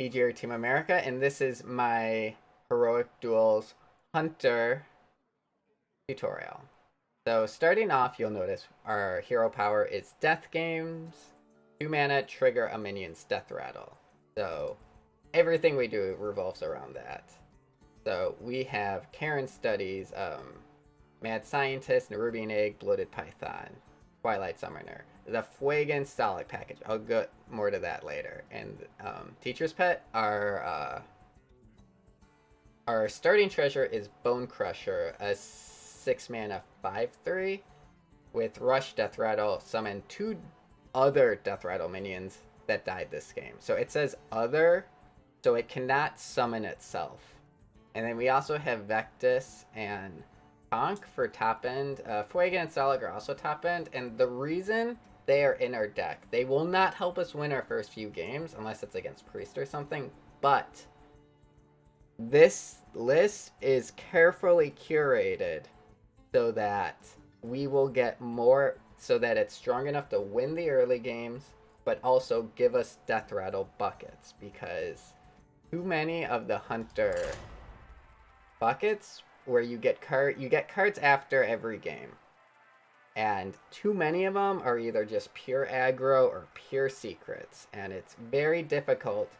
TG Team America, and this is my Heroic Duels Hunter tutorial. So starting off, you'll notice our hero power is Death Games, 2 mana, trigger a minion's Death Rattle. So everything we do revolves around that. So we have Karen Studies, Mad Scientist, Nerubian Egg, Bloated Python, Twilight Summoner, the feugen stalagg package. I'll get more to that later. And Teacher's Pet, our starting treasure is Bone Crusher, a 6 mana 5/3 with Rush, Death Rattle, summon 2 other Death Rattle minions that died this game. So it says other, so it cannot summon itself. And then we also have Vectis and Conk for top end. Feugen and Stalagg are also top end, and the reason they are in our deck, they will not help us win our first few games unless it's against Priest or something, but this list is carefully curated so that we will get more, so that it's strong enough to win the early games, but also give us Death Rattle buckets, because too many of the Hunter buckets where you get cards after every game, and too many of them are either just pure aggro or pure secrets, and it's very difficult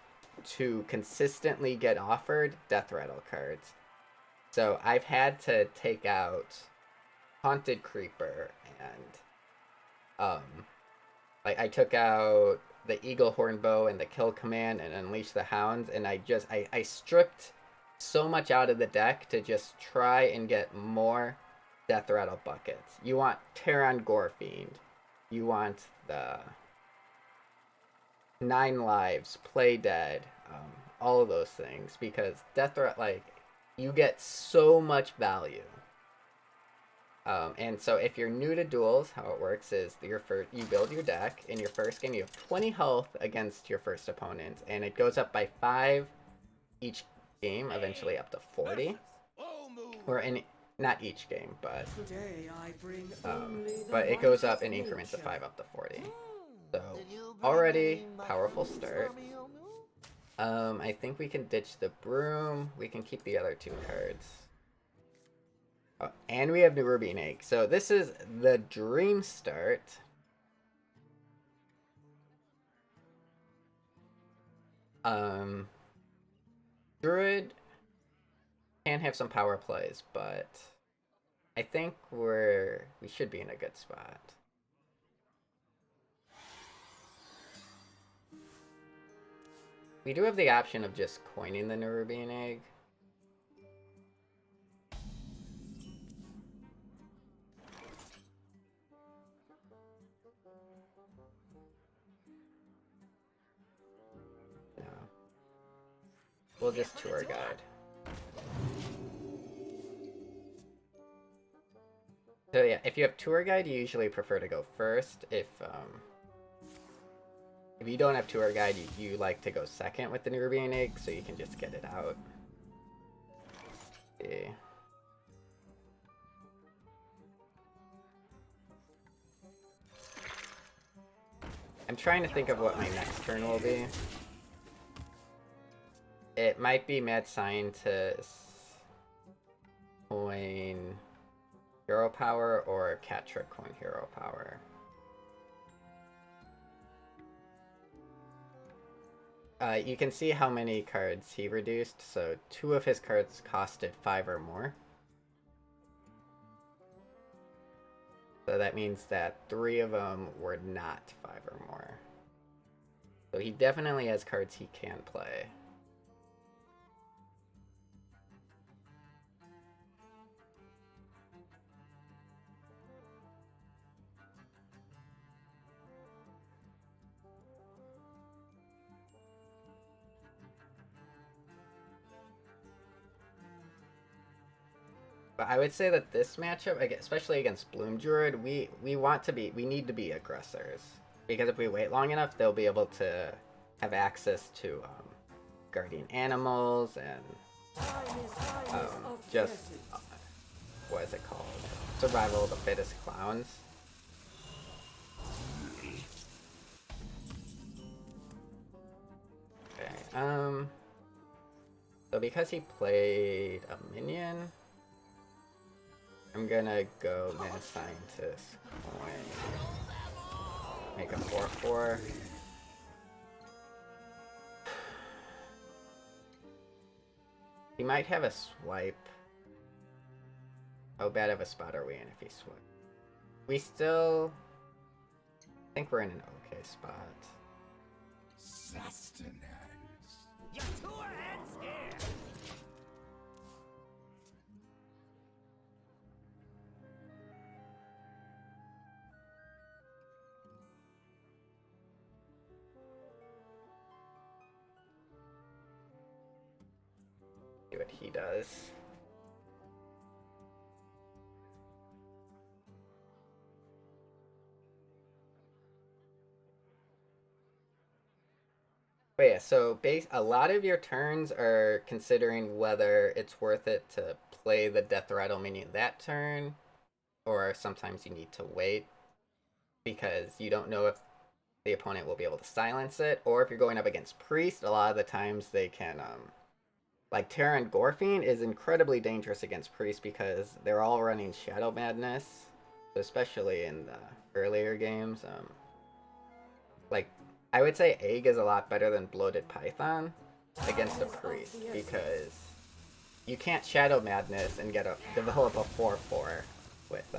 to consistently get offered Death Rattle cards. So I've had to take out Haunted Creeper, and I took out the Eagle Hornbow and the Kill Command and Unleash the Hounds, and I stripped so much out of the deck to just try and get more Death Rattle buckets. You want Terran Gorefiend, you want the 9 lives, Play Dead, all of those things, because Death Rattle, like, you get so much value. And so if you're new to Duels, how it works is you build your deck. In your first game, you have 20 health against your first opponent, and it goes up by 5 each game, eventually up to 40. Or not each game, but it goes up in increments of 5 up to 40. So already powerful start. I think we can ditch the Broom. We can keep the other 2 cards. Oh, and we have Nerubian Egg. So this is the dream start. Druid can have some power plays, but I think we should be in a good spot. We do have the option of just coining the Nerubian Egg. No. We'll just tour guide. So yeah, if you have tour guide, you usually prefer to go first. If you don't have tour guide, you like to go second with the Nerubian Egg, so you can just get it out. Okay. I'm trying to think of what my next turn will be. It might be Mad Scientist, coin Hero Power, or Cat Trick coin Hero Power. You can see how many cards he reduced, so 2 of his cards costed 5 or more. So that means that 3 of them were not 5 or more. So he definitely has cards he can play. But I would say that this matchup, especially against Bloom Druid, we need to be aggressors, because if we wait long enough, they'll be able to have access to guardian animals and just what is it called? Survival of the fittest clowns. Okay. So because he played a minion, I'm gonna go Mad Scientist coin. Make a 4/4. He might have a swipe. How bad of a spot are we in if he swipes? We still think we're in an okay spot. Sustenance. Your tour ends here. See what he does. But yeah, so a lot of your turns are considering whether it's worth it to play the Death Rattle minion that turn, or sometimes you need to wait because you don't know if the opponent will be able to silence it, or if you're going up against Priest, a lot of the times they can, like Terran Gorfine is incredibly dangerous against Priest because they're all running Shadow Madness, especially in the earlier games. Like, I would say Egg is a lot better than Bloated Python against a Priest because you can't Shadow Madness and develop a 4/4 with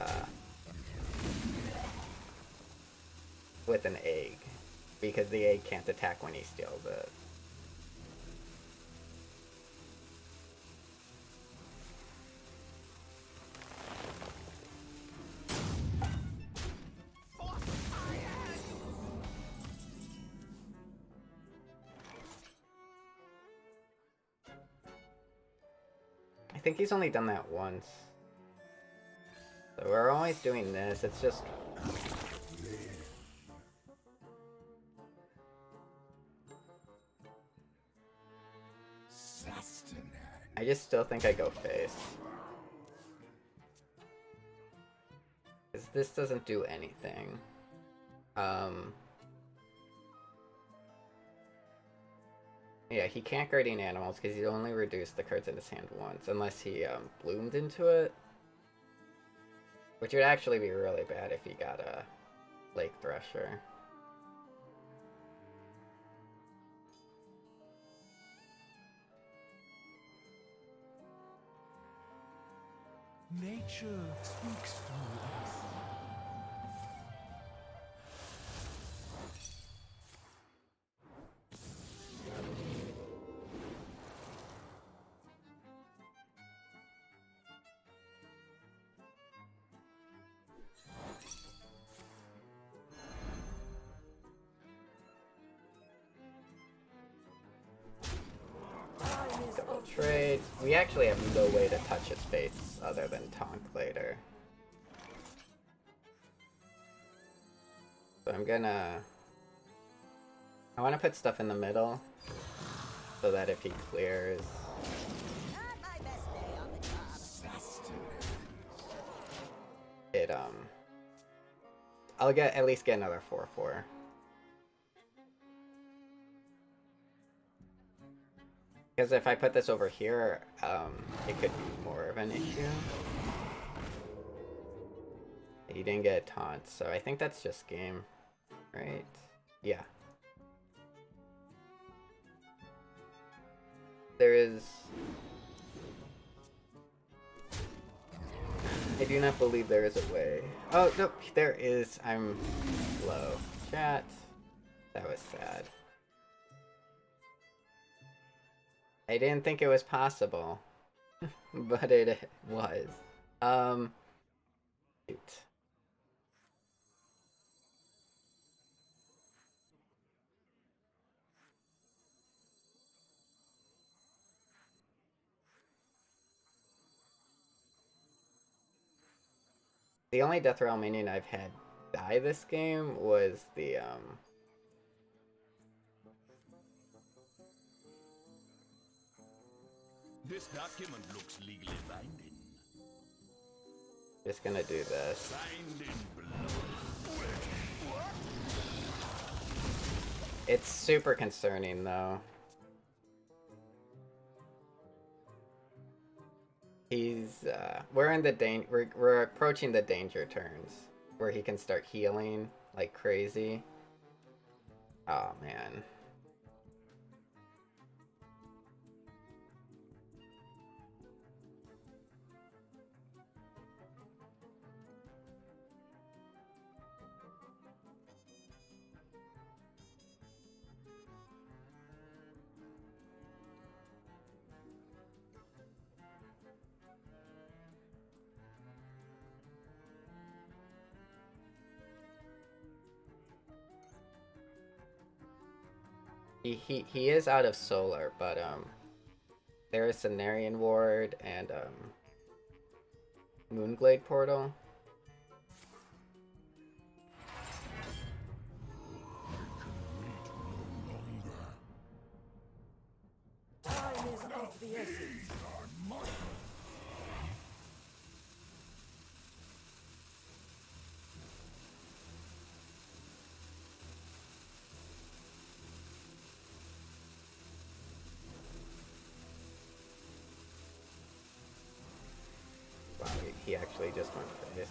an Egg because the Egg can't attack when he steals it. I think he's only done that once. So we're always doing this, it's just... I just still think I go face. Because this doesn't do anything. Yeah, he can't Guardian Animals because he only reduced the cards in his hand once, unless he bloomed into it. Which would actually be really bad if he got a Lake Thresher. Nature speaks through us. Trade. We actually have no way to touch his face other than taunt later. So I'm gonna... I want to put stuff in the middle so that if he clears... Not my best day on the job. it, I'll at least get another 4/4. Because if I put this over here, it could be more of an issue. He didn't get a taunt, so I think that's just game, right? Yeah. There is... I do not believe there is a way. Oh, no, there is. I'm low. Chat. That was sad. I didn't think it was possible, but it was. Shoot. The only Death Realm minion I've had die this game was the, This document looks legally binding. just gonna do this. Signed in blood. It's super concerning, though. he's we're in the we're approaching the danger turns where he can start healing like crazy. Oh man. He is out of solar, but there is Cenarian Ward and Moonglade Portal. Time is of the essence. Wow, he actually just went for this.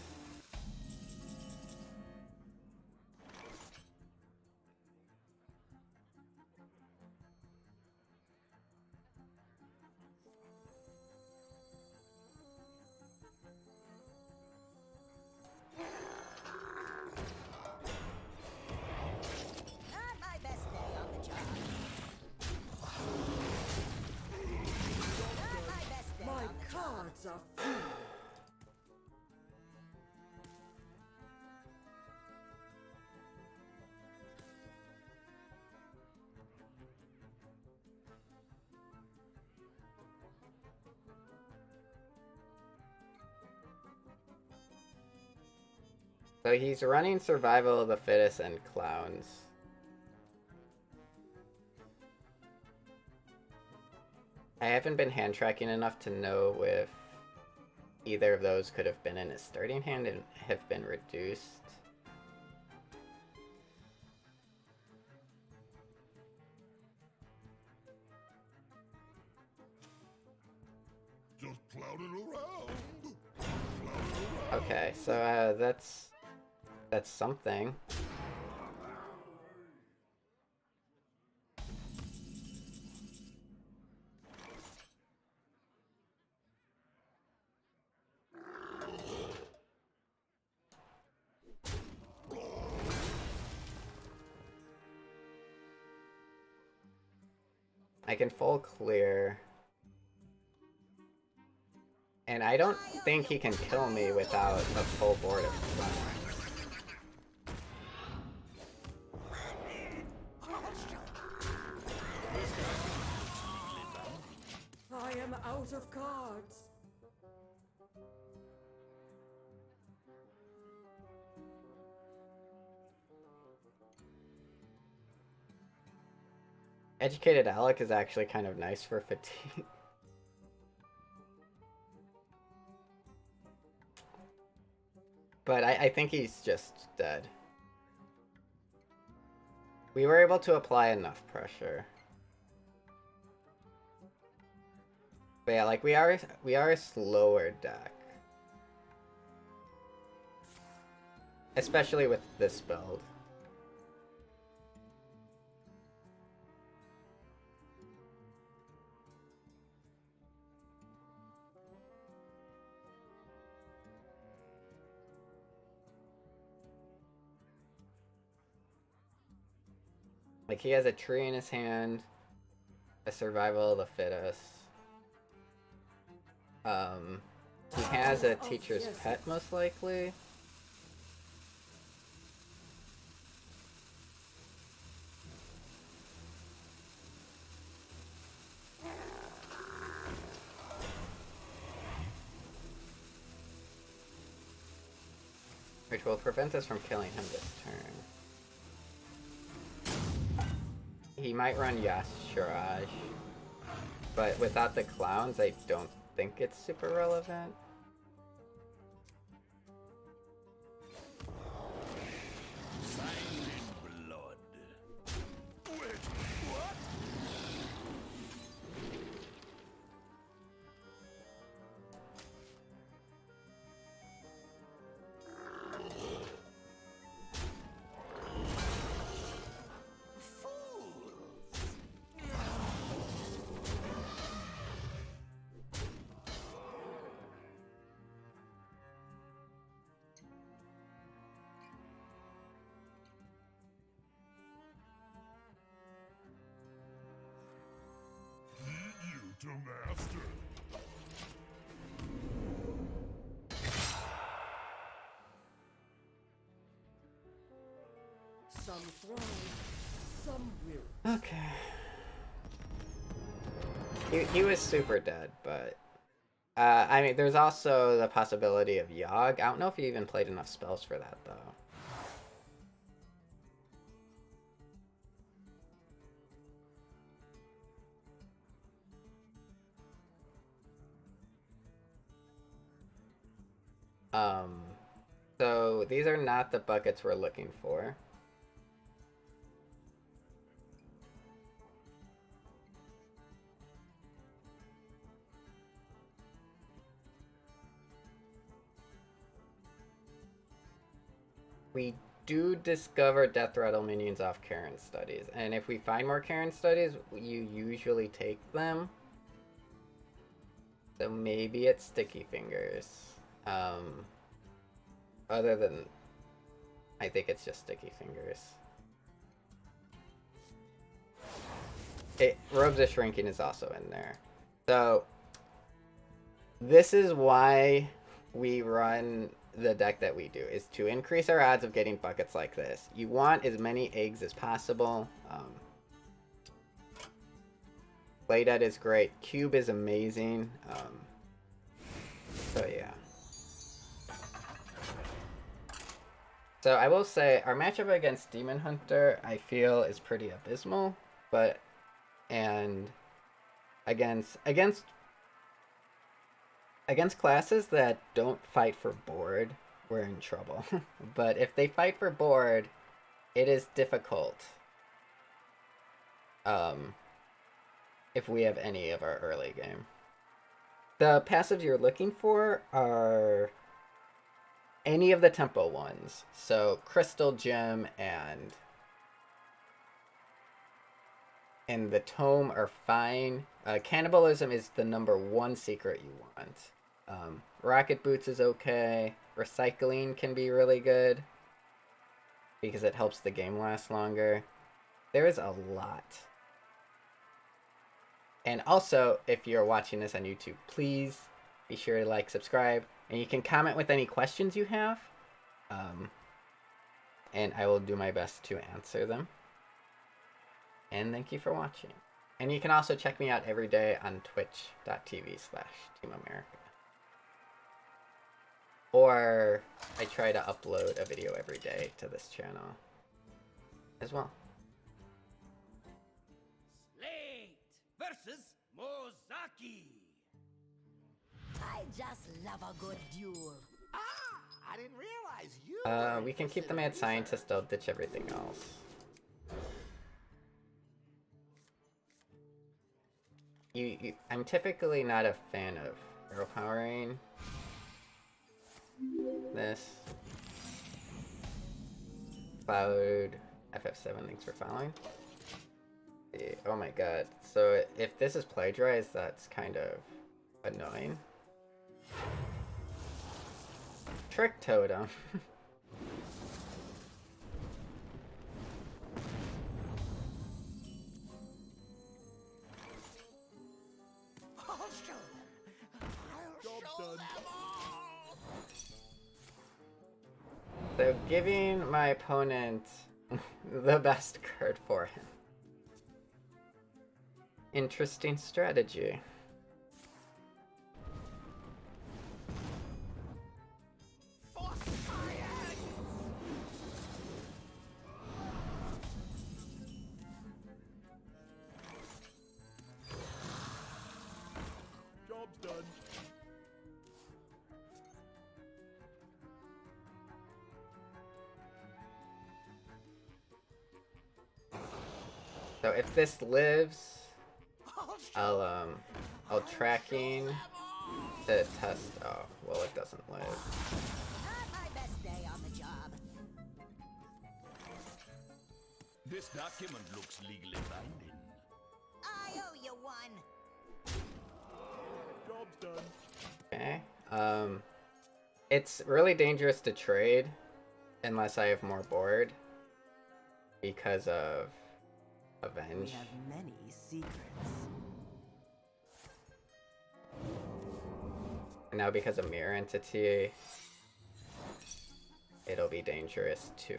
Not my best day on the job. Not my best day My on the job. cards are full. So he's running Survival of the Fittest and Clowns. I haven't been hand tracking enough to know if either of those could have been in his starting hand and have been reduced. Just clouding around. Okay, so that's something. I can full clear. And I don't think he can kill me without a full board of clowns. I am out of cards. Educated Alec is actually kind of nice for fatigue. But I think he's just dead. We were able to apply enough pressure. But yeah, like we are a slower deck. Especially with this build. Like he has a tree in his hand, a Survival of the Fittest. He has a Teacher's Pet most likely. Which will prevent us from killing him this turn. He might run Yas Shiraj, but without the clowns, I don't think it's super relevant. Signed in blood. Wait, what? to master. Some thrive, some will. Okay. He was super dead, but I mean, there's also the possibility of Yogg. I don't know if he even played enough spells for that though. So these are not the buckets we're looking for. We do discover death rattle minions off Karen studies, and if we find more Karen studies, you usually take them. So maybe it's Sticky Fingers. Other than, I think it's just Sticky Fingers. Robes of Shrinking is also in there. So this is why we run the deck that we do, is to increase our odds of getting buckets like this. You want as many eggs as possible. Play Dead is great. Cube is amazing. So yeah. So I will say our matchup against Demon Hunter, I feel, is pretty abysmal, but against classes that don't fight for board, we're in trouble. But if they fight for board, it is difficult. If we have any of our early game. The passives you're looking for are any of the tempo ones. So Crystal Gem and the Tome are fine. Cannibalism is the #1 secret you want. Rocket Boots is okay. Recycling can be really good because it helps the game last longer. There is a lot. And also, if you're watching this on YouTube, please be sure to like, subscribe, and you can comment with any questions you have. And I will do my best to answer them. And thank you for watching. And you can also check me out every day on twitch.tv/TeamAmerica. Or I try to upload a video every day to this channel as well. Slate versus Mozaki. I just love a good duel. I didn't realize you. We can keep the mad scientist. I'll ditch everything else. I'm typically not a fan of arrow powering this. Cloud FF7, thanks for following. Oh my god. So if this is plagiarized, that's kind of annoying. Trick Totem. I'll show them. I'll show them all. So giving my opponent the best card for him. Interesting strategy. For science. Job's done. So if this lives, I'll tracking to test. Oh, well, it doesn't live. Not my best day on the job. This document looks legally binding. I owe you one. Job's done. Okay. It's really dangerous to trade unless I have more board because of We Avenge. have many secrets. And now because of Mirror Entity, it'll be dangerous to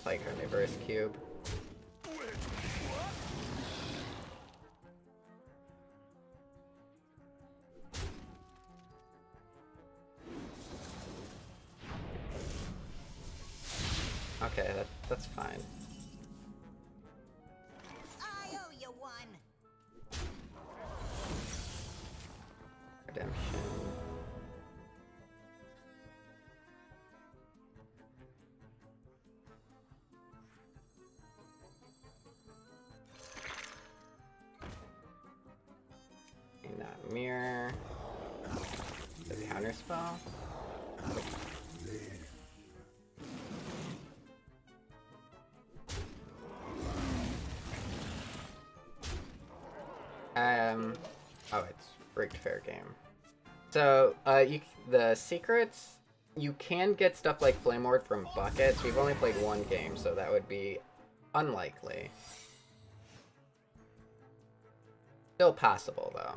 play Carnivorous Cube. Okay, that's fine. I owe you one. Redemption. And not mirror. The counter spell. Oh, it's rigged fair game. So, the secrets, you can get stuff like Flame Ward from buckets. We've only played one game, so that would be unlikely. Still possible, though.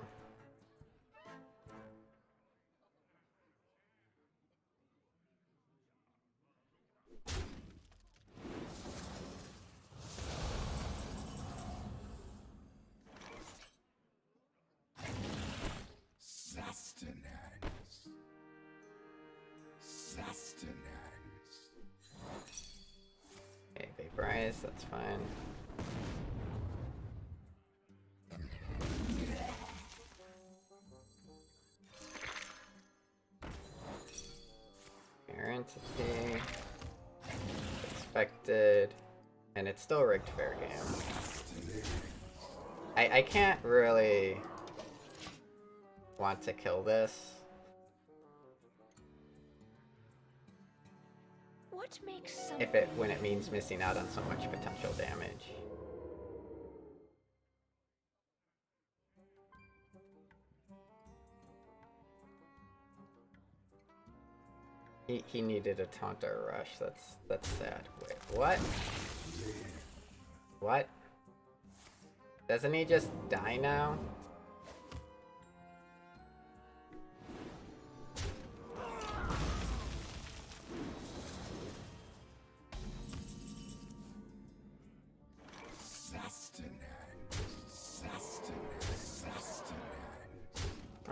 Sustenance. Sustenance. Okay, Vaporize, that's fine. Mirror Entity. Expected. And it's still rigged fair game. I can't really want to kill this. What makes When it means missing out on so much potential damage. He needed a taunt or a rush. That's sad. Wait, what? What? Doesn't he just die now?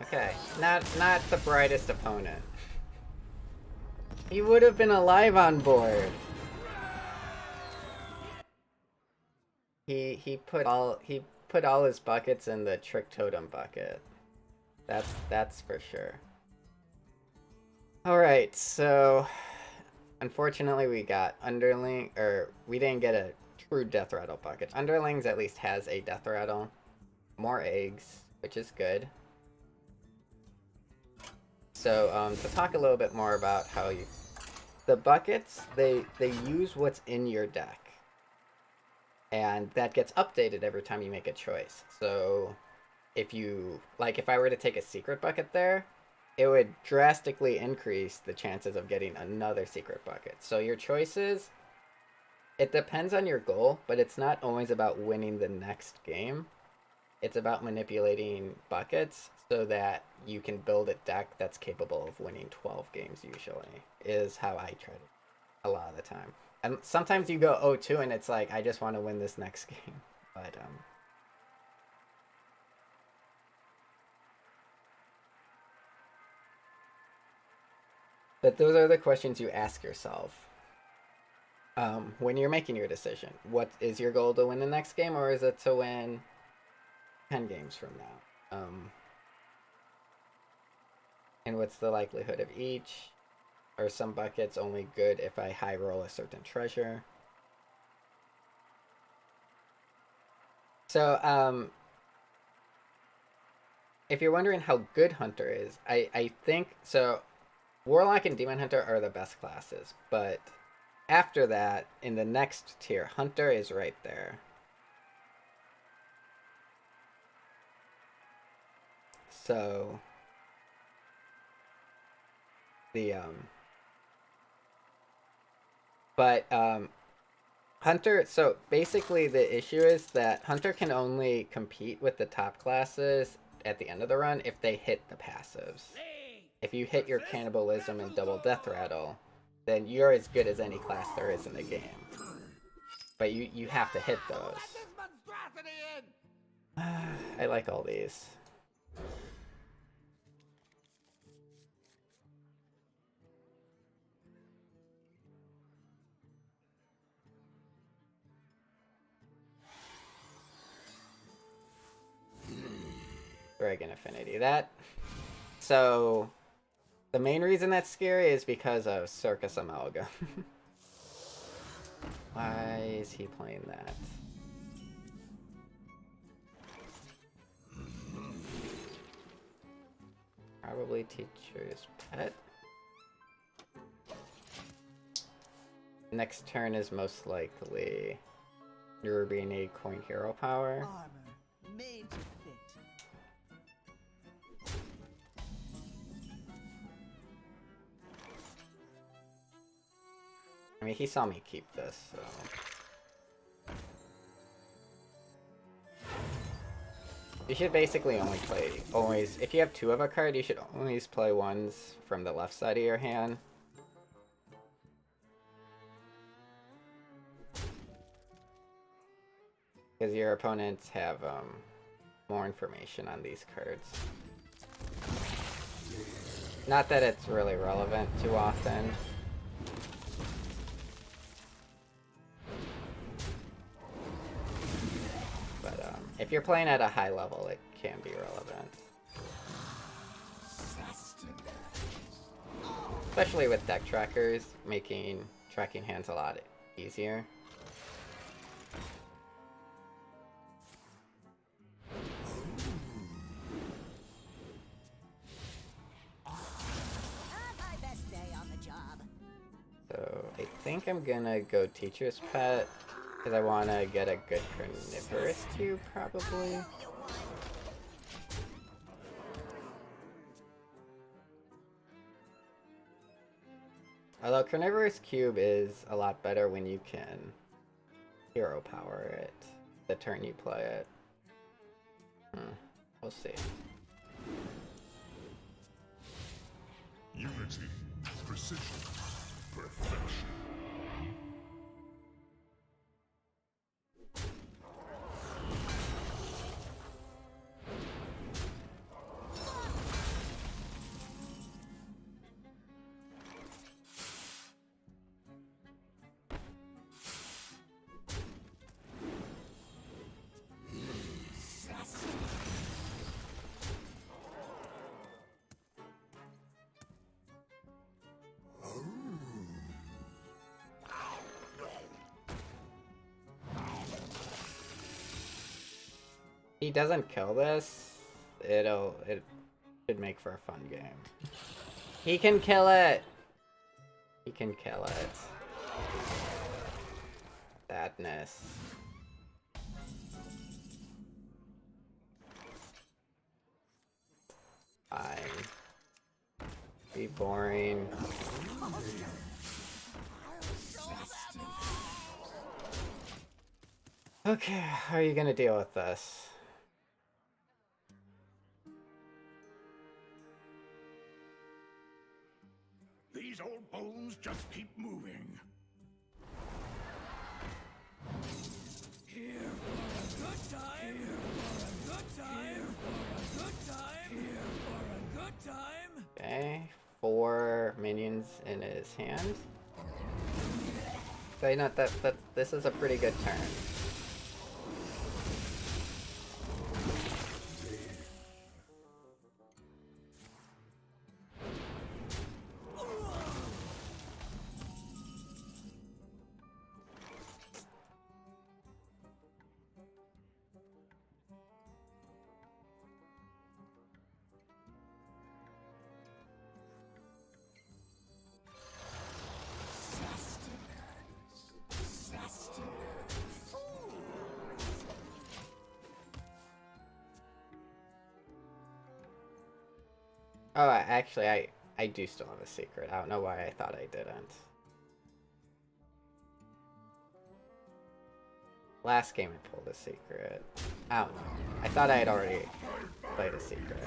Okay, not the brightest opponent. He would have been alive on board. He put all his buckets in the Trick Totem bucket. That's for sure. All right, so unfortunately we got Underling, or we didn't get a true Death Rattle bucket. Underlings at least has a Death Rattle, more eggs, which is good. So to talk a little bit more about how the buckets, they use what's in your deck. And that gets updated every time you make a choice. So if I were to take a secret bucket there, it would drastically increase the chances of getting another secret bucket. So your choices, it depends on your goal, but it's not always about winning the next game. It's about manipulating buckets so that you can build a deck that's capable of winning 12 games usually, is how I try to a lot of the time. And sometimes you go 0-2 and it's like, I just want to win this next game. But those are the questions you ask yourself when you're making your decision. What is your goal, to win the next game, or is it to win 10 games from now? And what's the likelihood of each? Are some buckets only good if I high roll a certain treasure? So, if you're wondering how good Hunter is, I think, so Warlock and Demon Hunter are the best classes, but after that, in the next tier, Hunter is right there. So, Hunter, so basically the issue is that Hunter can only compete with the top classes at the end of the run if they hit the passives. Late if you hit your cannibalism and double death rattle, then you're as good as any class there is in the game. But you have to hit those. Let this monstrosity in! I like all these. Dragon Affinity. So, the main reason that's scary is because of Circus Amalgam. Why is he playing that? Probably Teacher's Pet. Next turn is most likely Urubini Coin Hero Power. Armor made to fit. I mean, he saw me keep this, so... You should basically only play... If you have two of a card, you should always play ones from the left side of your hand. Because your opponents have more information on these cards. Not that it's really relevant too often. But if you're playing at a high level, it can be relevant. Especially with deck trackers, making tracking hands a lot easier. My best day on the job. So I think I'm gonna go Teacher's Pet because I want to get a good Carnivorous Cube, probably. You won. Although Carnivorous Cube is a lot better when you can hero power it the turn you play it. We'll see. Unity, precision, perfection. He doesn't kill this, it should make for a fun game. He can kill it! He can kill it. Sadness. Fine. Be boring. Okay, how are you gonna deal with this? These old bones just keep moving. Here for a good time. Here for a good time. Here for a good time. Here for a good time. Okay, 4 minions in his hand. So you know that this is a pretty good turn. Oh, actually, I do still have a secret. I don't know why I thought I didn't. Last game I pulled a secret. I don't know. I thought I had already played a secret.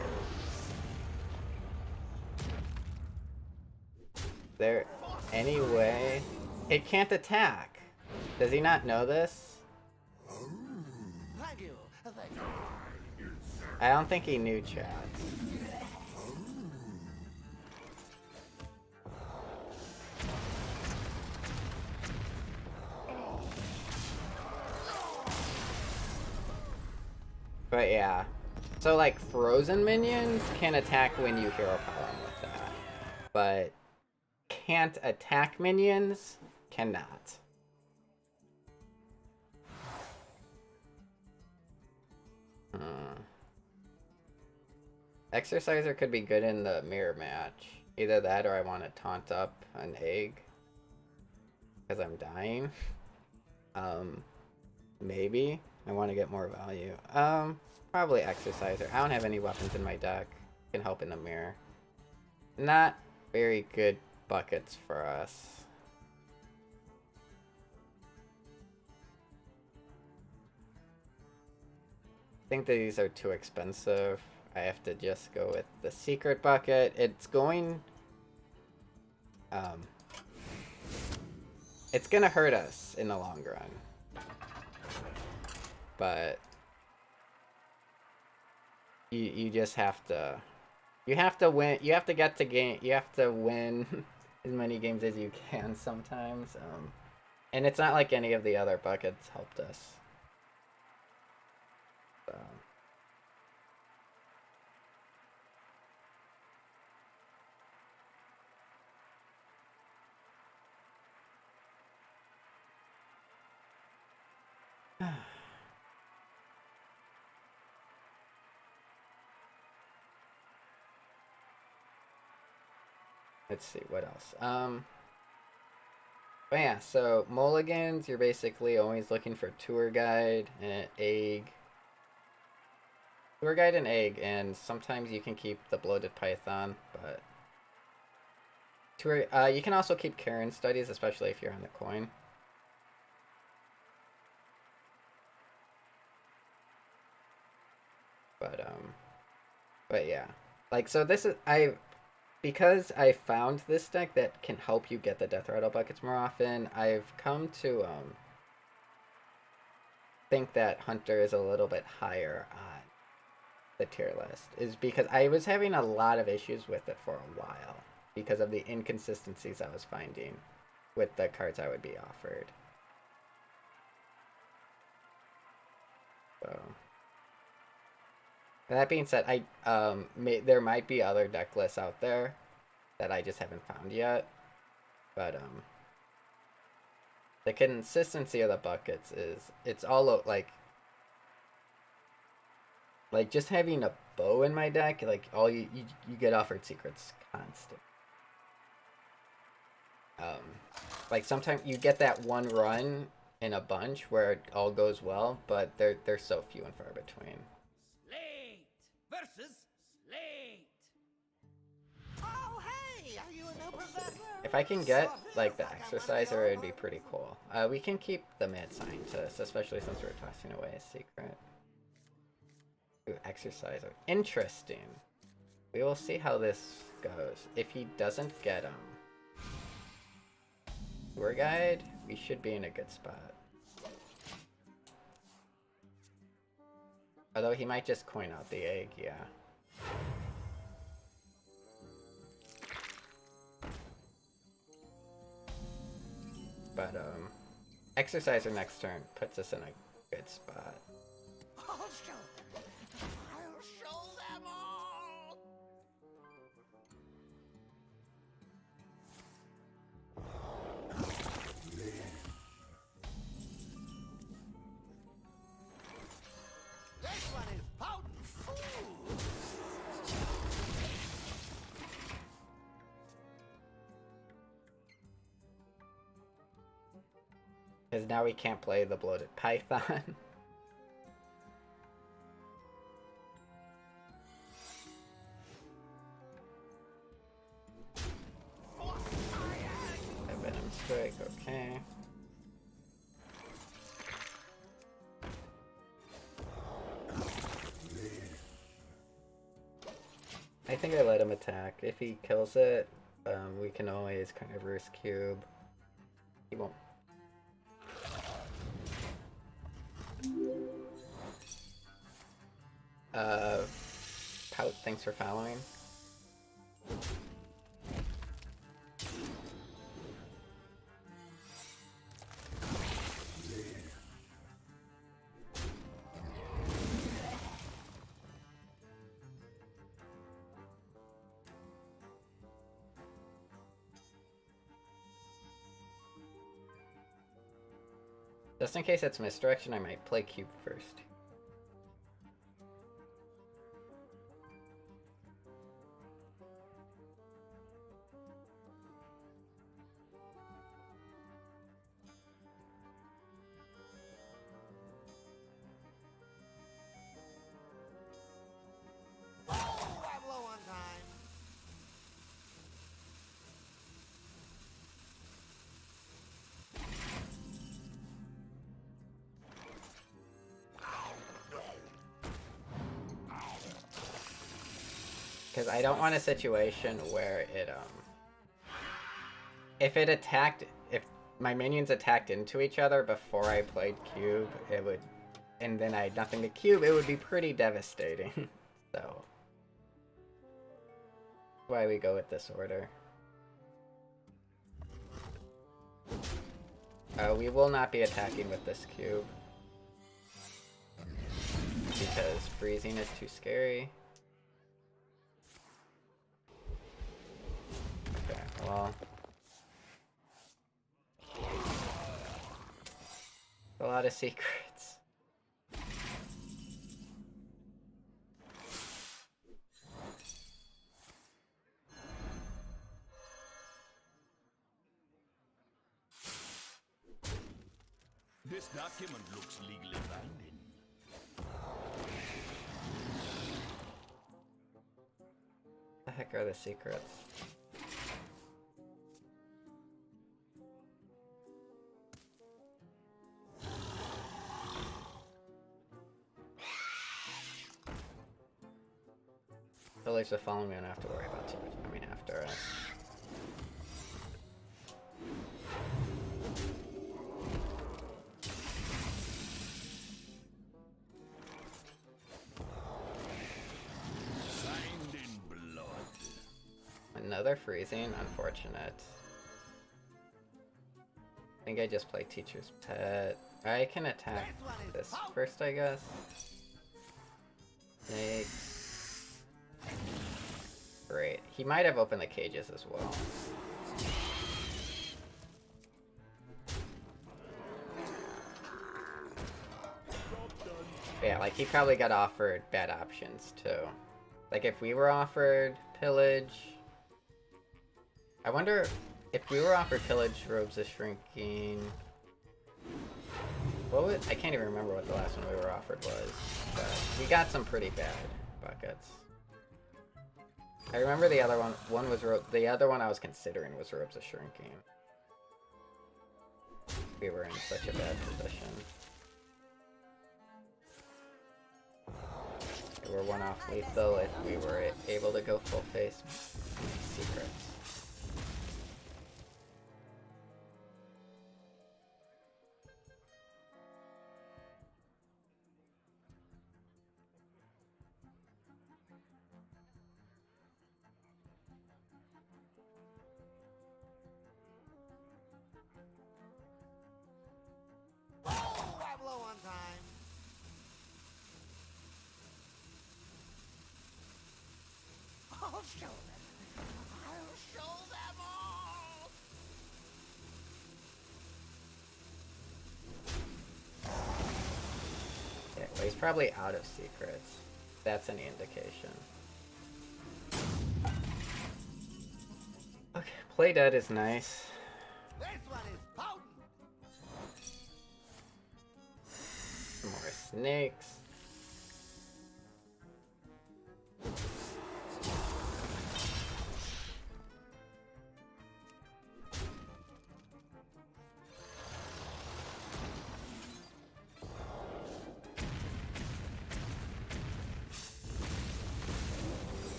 there any way? It can't attack. Does he not know this? Thank you. Thank you. I don't think he knew, chat. But yeah. So like frozen minions can attack when you hero power them with that. But can't attack minions cannot. Exerciser could be good in the mirror match. Either that or I want to taunt up an egg. Because I'm dying. Maybe. I want to get more value. Probably Exerciser. I don't have any weapons in my deck. Can help in the mirror. Not very good buckets for us. I think these are too expensive. I have to just go with the secret bucket. It's going... it's gonna hurt us in the long run. But... You just have to... You have to win... You have to get to game... You have to win as many games as you can sometimes. And it's not like any of the other buckets helped us. So... Let's see, what else? But yeah, so mulligans, you're basically always looking for tour guide and an egg. Tour guide and egg, and sometimes you can keep the bloated python, but tour, you can also keep Karen studies, especially if you're on the coin. But yeah, like, so this is, because I found this deck that can help you get the Death Rattle buckets more often, I've come to think that Hunter is a little bit higher on the tier list, is because I was having a lot of issues with it for a while because of the inconsistencies I was finding with the cards I would be offered. So... That being said, there might be other deck lists out there that I just haven't found yet, but the consistency of the buckets is, it's all like just having a bow in my deck, like all you get offered secrets constant. Like sometimes you get that one run in a bunch where it all goes well, but they're so few and far between. Versus Slate. Oh, hey! Are you a new professor? If I can get like the Exerciser, it'd be pretty cool. We can keep the Mad Scientist, especially since we're tossing away a secret. Ooh, Exerciser. Interesting. We will see how this goes. If he doesn't get tour guide, we should be in a good spot. Although he might just coin out the egg, yeah. But, Exerciser next turn puts us in a good spot. I'll show them. I'll show them all. This one is potent food. Because now we can't play the bloated python. Venom Strike, okay. I think I let him attack. If he kills it, We can always kind of Carnivorous Cube. He won't. Pout, thanks for following. Just in case it's misdirection, I might play cube first. Oh, I'm low on time. Because I don't want a situation where it, if it attacked, if my minions attacked into each other before I played cube, it would, and then I had nothing to cube, it would be pretty devastating. So, that's why we go with this order. We will not be attacking with this cube. Because freezing is too scary. Okay, well. A lot of secrets. This document looks legally binding. What the heck are the secrets? Village of following, we don't have to worry about too much coming after us. Signed in blood. Another freezing, unfortunate. I think I just play Teacher's Pet. I can attack this first, I guess. Snakes. Great. He might have opened the cages as well. Yeah, like he probably got offered bad options too. Like if we were offered pillage. I wonder if we were offered pillage, robes of shrinking. What would, I can't even remember what the last one we were offered was. But we got some pretty bad buckets. I remember the other one was the other one I was considering was robes of shrinking. We were in such a bad position. We were one off lethal if we were able to go full face secrets. Oh, I'm low on time. I'll show them. I'll show them all. Yeah, well, he's probably out of secrets. That's any indication. Okay, play dead is nice. This one is potent. Some more snakes.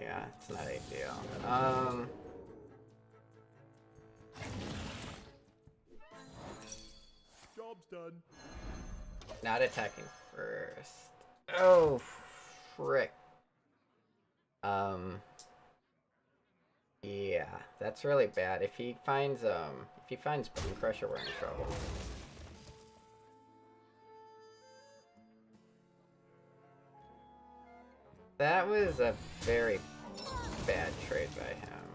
Yeah. it's not ideal. Job's done. Not attacking first. Oh, frick. Yeah, that's really bad. If he finds Bone Crusher, we're in trouble. That was a very bad trade by him.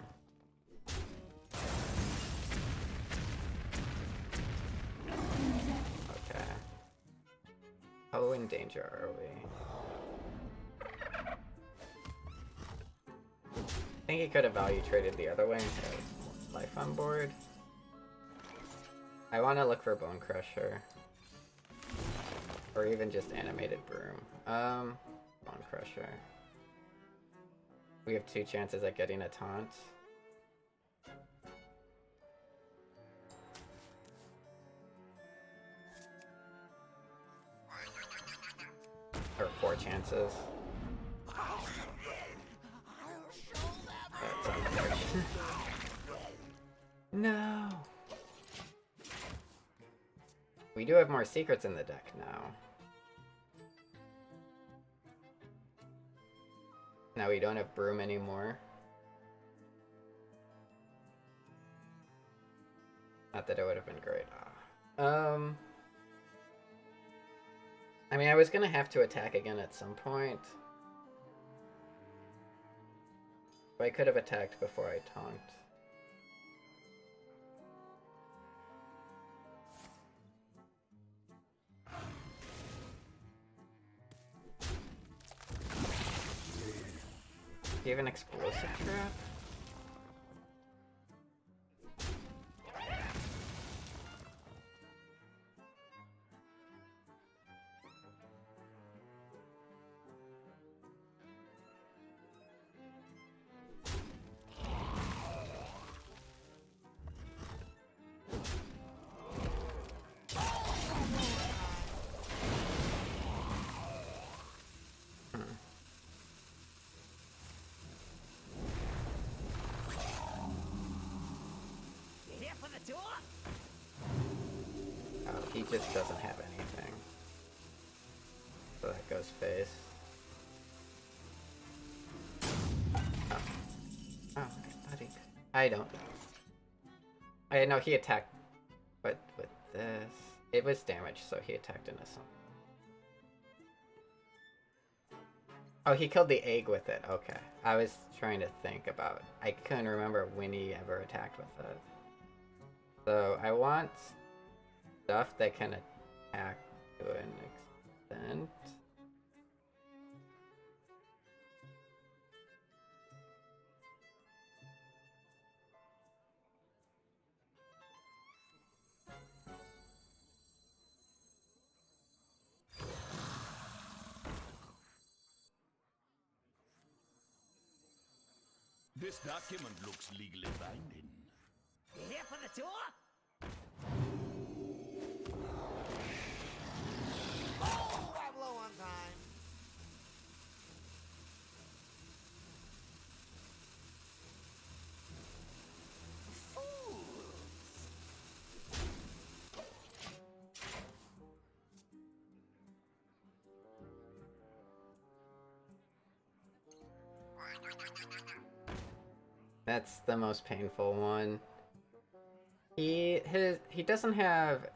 Okay. How in danger are we? I think he could have value traded the other way and had life on board. I want to look for Bone Crusher. Or even just Animated Broom. Bone Crusher. We have 2 chances at getting a taunt. Or 4 chances. That's unfortunate. No! We do have more secrets in the deck now. Now we don't have Broom anymore. Not that it would have been great. I mean, I was gonna have to attack again at some point. But I could have attacked before I taunked. Do you have an explosive trap? Oh, he just doesn't have anything. So that goes face. Oh. Oh, I thought he... I don't know. I know he attacked, but with this... It was damage, so he attacked into something. Oh, he killed the egg with it. Okay. I was trying to think about... I couldn't remember when he ever attacked with it. So, I want stuff that can attack to an extent. This document looks legally binding. You here for the tour? Oh, I'm low on time. Fools. That's the most painful one. He doesn't have...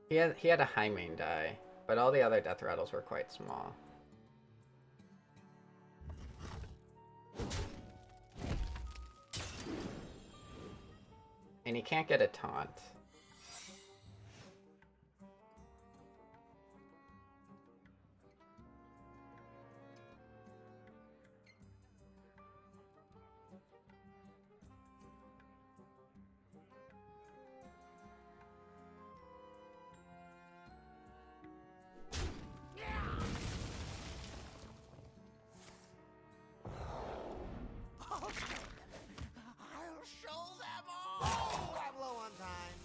He had a high main die, but all the other death rattles were quite small. And he can't get a taunt. I'll show them all. Oh, I'm low on time.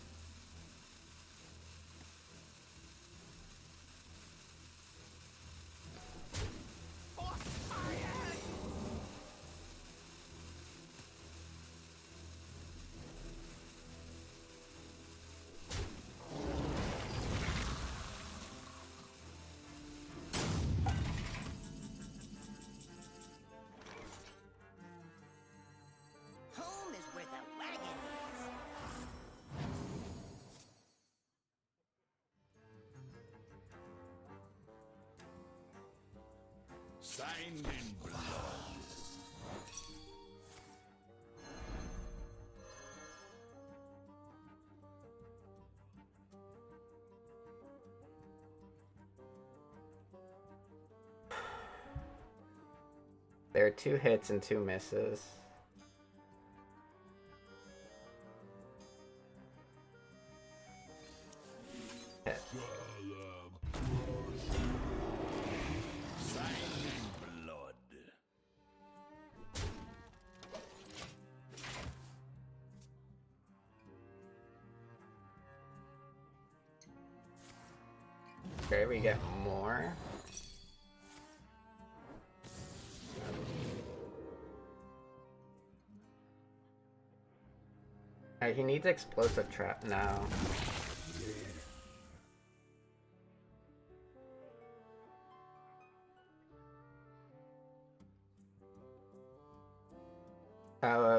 Signed in blood. There are 2 hits and 2 misses. Hit. Signed in blood. Okay, we get more. Alright, he needs explosive trap now.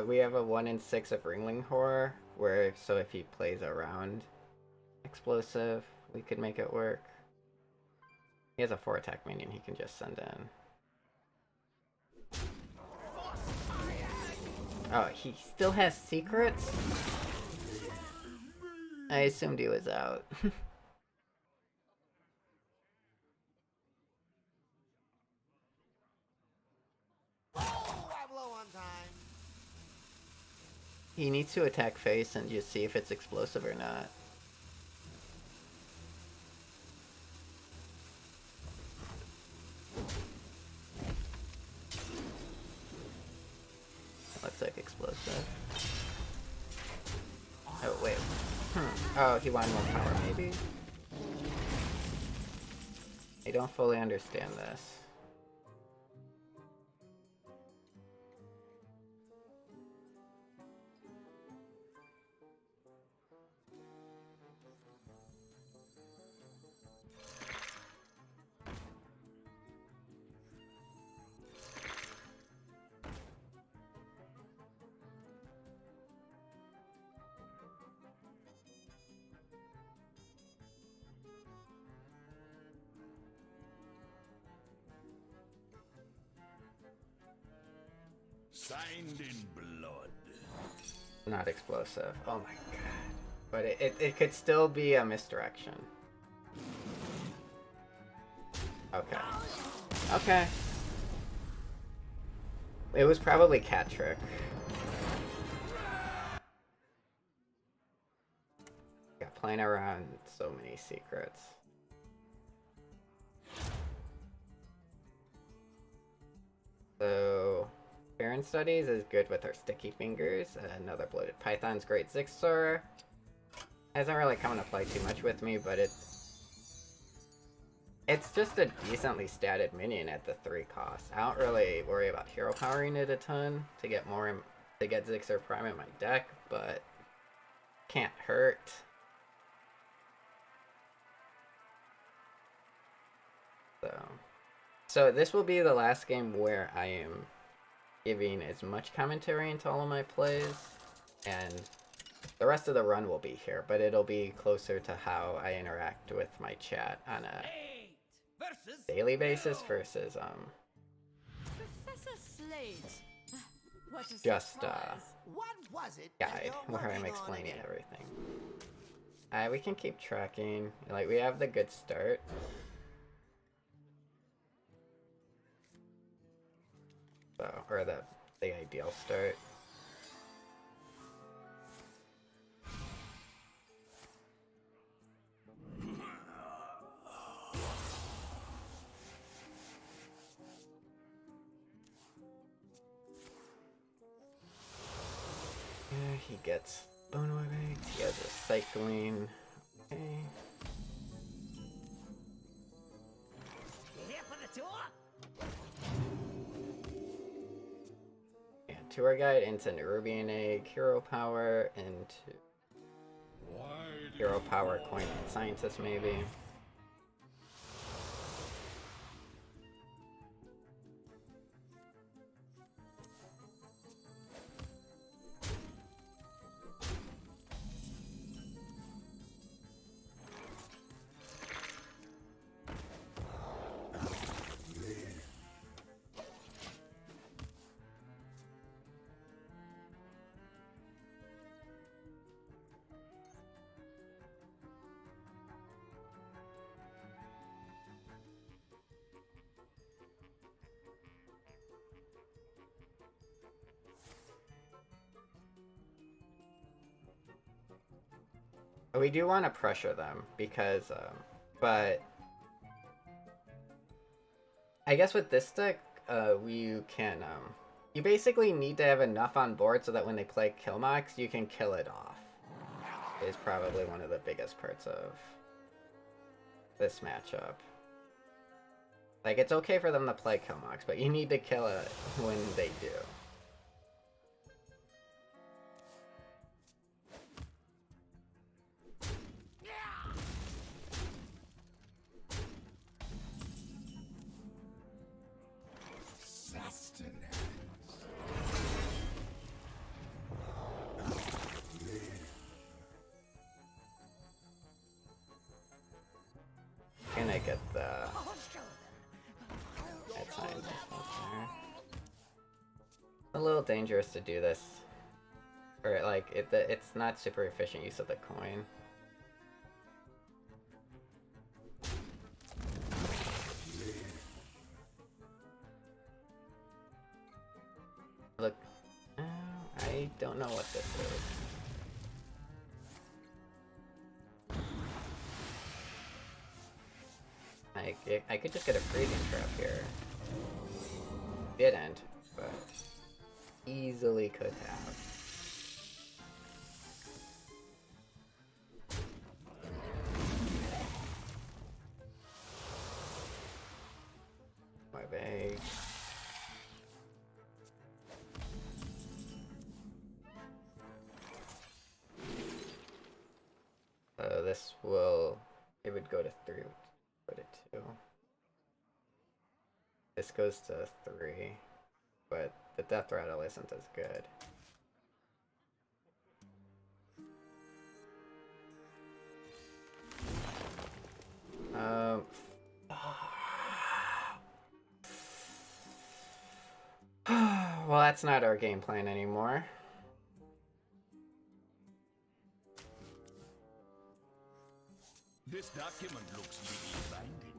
We have a 1 in 6 of Ringling Horror, where so if he plays around explosive, we could make it work. He has a 4 attack minion he can just send in. Oh, he still has secrets? I assumed he was out. Oh, I'm low on time. He needs to attack face and just see if it's explosive or not. It looks like explosive. Oh, wait. Oh, he wanted more power, maybe? I don't fully understand this. Signed in blood. Not explosive. Oh my god. But it could still be a misdirection. Okay. Okay. It was probably cat trick. Yeah, playing around so many secrets. So, Baron Studies is good with her sticky fingers. Another Bloated Python's great Zixor. Hasn't really come into play too much with me, but it's just a decently statted minion at the 3 cost. I don't really worry about hero powering it a ton to get Zixor Prime in my deck, but can't hurt. So this will be the last game where I am giving as much commentary into all of my plays, and the rest of the run will be here, but it'll be closer to how I interact with my chat on a daily basis versus Professor Slate. What a just surprise. What was it that guide you're where I'm working on explaining again? everything. We can keep tracking. Like, we have the good start. So, or the ideal start. Yeah, he gets bone webbing. He has recycling. Okay. You here for the tour? Yeah, tour guide into Nerubian Egg, Hero Power, into Hero Power Coin Scientist, maybe. We do want to pressure them because, but I guess with this deck, you can, you basically need to have enough on board so that when they play Killmox, you can kill it off. Is probably one of the biggest parts of this matchup. Like, it's okay for them to play Killmox, but you need to kill it when they do. Can I get the... That's not there. A little dangerous to do this. Or, like, it's not super efficient use of the coin. Look, I don't know what this is. I could just get a freezing trap here. Didn't, but easily could have. My bag. This will... It would go to 3, go to 2. This goes to 3, but the death rattle isn't as good. Well, that's not our game plan anymore. This document looks legally binding.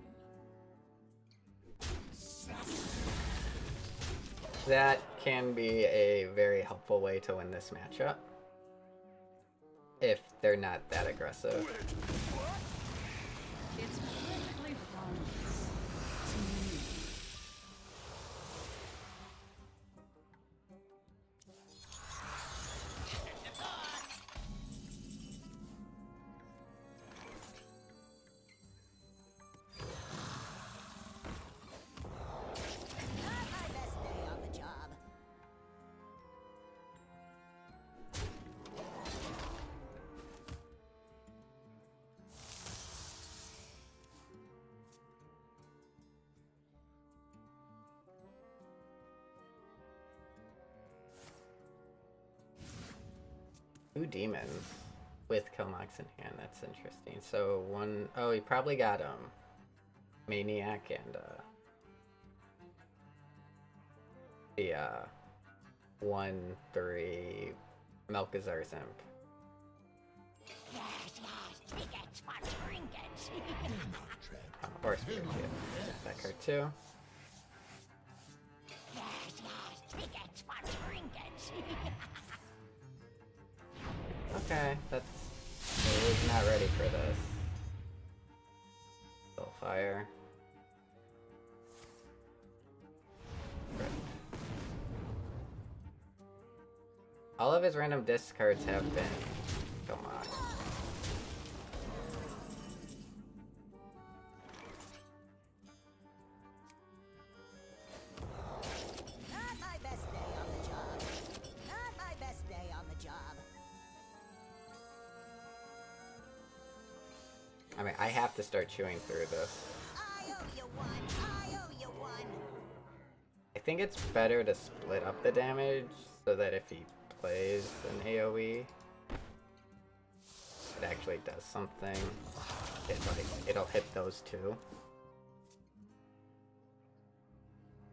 That can be a very helpful way to win this matchup. If they're not that aggressive. It's perfectly harmless to me. Not my best day on the job. Two demons with Killmox in hand. That's interesting. So one, oh, he probably got Maniac and the 1/3 Melchizar's Imp. Yes, tickets for trinkets. Or Spirit Kid. That card too. Yes, tickets for trinkets. Okay, that's... I was not ready for this. Still fire. Right. All of his random discards have been... Come on. Not my best day on the job. Not my best day on the job. I mean, I have to start chewing through this. I owe you one. I owe you one. I think it's better to split up the damage so that if he plays an AoE, it actually does something. It'll hit those two.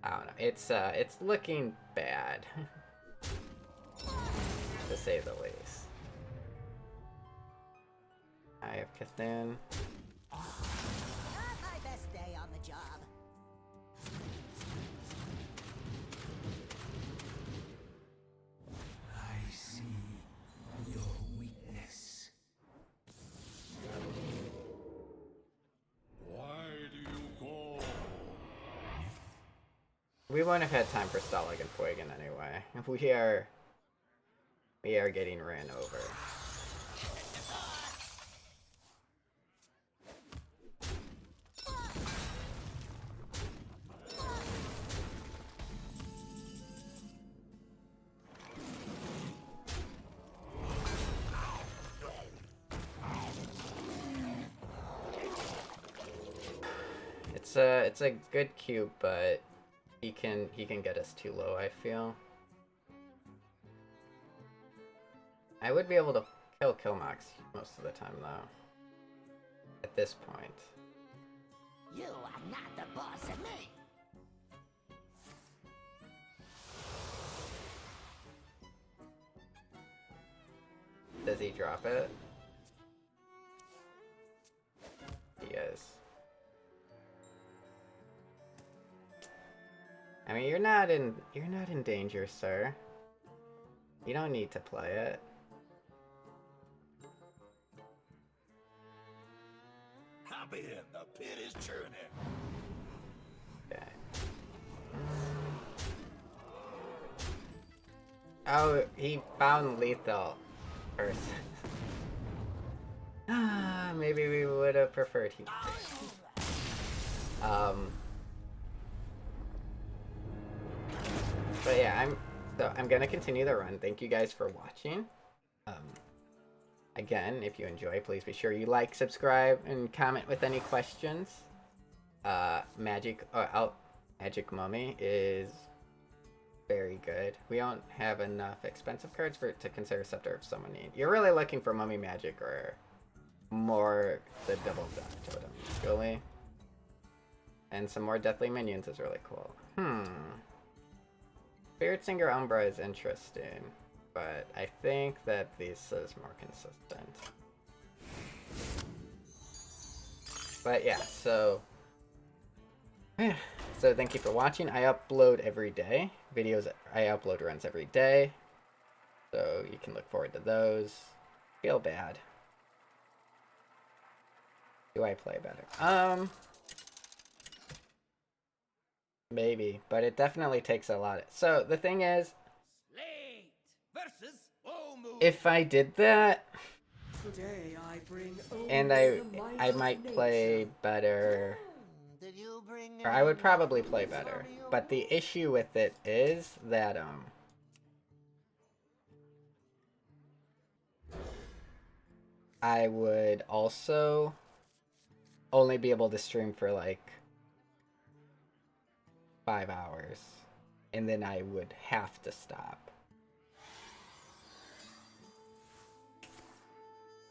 I don't know. It's looking bad, to say the least. I have Cathan. Not my best day on the job. I see your weakness. We wouldn't have had time for Stalag and Feugen anyway. We are getting ran over. It's a good cube, but he can get us too low, I feel. I would be able to kill Killmox most of the time though. At this point. You are not the boss of me. Does he drop it? He is. I mean, you're not in danger, sir. You don't need to play it. Hop in, the pit is churning. Okay. Oh, he found lethal first. Maybe we would have preferred he. But yeah, I'm gonna continue the run. Thank you guys for watching. Again, if you enjoy, please be sure you like, subscribe, and comment with any questions. Magic Mummy is very good. We don't have enough expensive cards for it to consider Scepter of Summoning. You're really looking for Mummy Magic or more the Double Death Totem, really. And some more Deathly Minions is really cool. Spirit Singer Umbra is interesting, but I think that this is more consistent. But yeah, so thank you for watching. I upload every day. I upload runs every day. So you can look forward to those. Feel bad. Do I play better? Maybe, but it definitely takes a lot. So the thing is, Slate versus Omu. if I did that, Today I bring and I might play better, Did you bring or I would probably play better. But the issue with it is that I would also only be able to stream for like 5 hours, and then I would have to stop.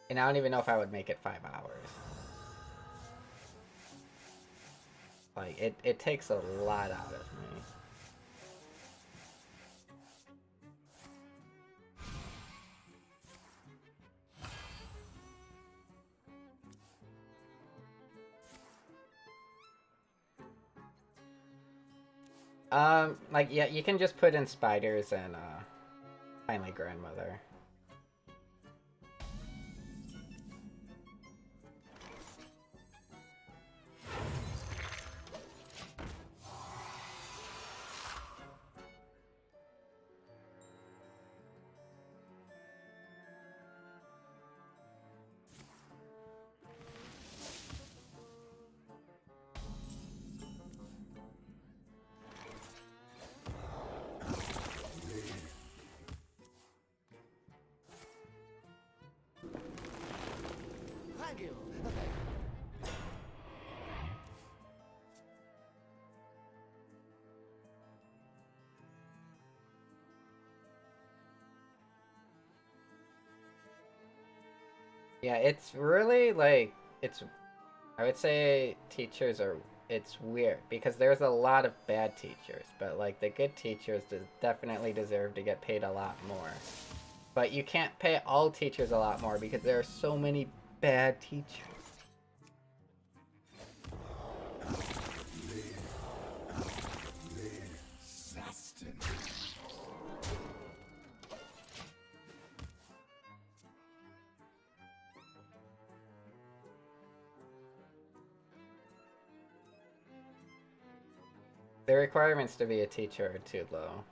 And I don't even know if I would make it 5 hours. Like, it takes a lot out of me. Like, yeah, you can just put in spiders and, finally grandmother. Thank you. Yeah, it's really, like, I would say teachers are, it's weird, because there's a lot of bad teachers, but, like, the good teachers definitely deserve to get paid a lot more. But you can't pay all teachers a lot more, because there are so many bad teachers. The requirements to be a teacher are too low.